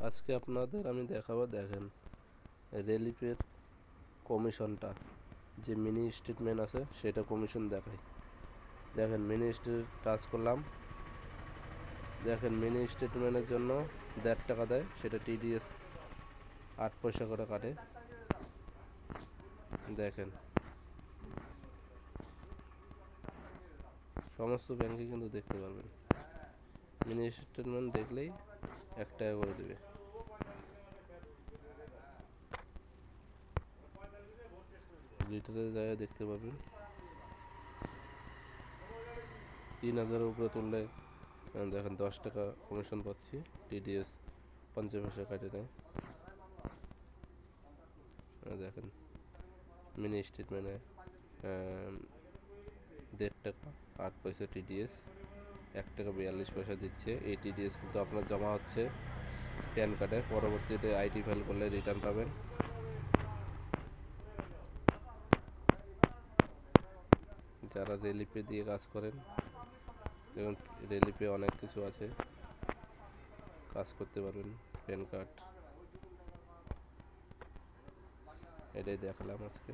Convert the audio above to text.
আজকে আপনাদের আমি দেখাবো, দেখেন রিলিফের কমিশনটা, যে মিনি স্টেটমেন্ট আছে সেটা কমিশন দেখাই। দেখেন মিনি স্টেট টাচ করলাম, দেখেন মিনি স্টেটমেন্টের জন্য 1.5 টাকা দেয়, সেটা টিডিএস 8 পয়সা করে কাটে। দেখেন সমস্ত ব্যাংকে কিন্তু দেখতে পারবেন, মিনি স্টেটমেন্ট দেখলেই 1 টাকা করে দেবে। লিটারের জায়গায় দেখতে পাবেন 3000-এর উপরে তুললে দেখেন 10 টাকা কমিশন পাচ্ছি, টিডিএস 50 পয়সা কাটে নেয়। দেখেন মিনি স্টেটমেন্টে 1.5 টাকা 8 পয়সা টিডিএস, 1 টাকা 42 পয়সা দিচ্ছে। এই টিডিএস কিন্তু আপনার জমা হচ্ছে প্যান কার্ডে, পরবর্তীতে আইটি ফাইল করলে রিটার্ন পাবেন। যারা রিলিফে দিয়ে কাজ করেন, যেমন রিলিফে অনেক কিছু আছে, কাজ করতে পারবেন। প্যান কার্ড, এটাই দেখালাম আজকে।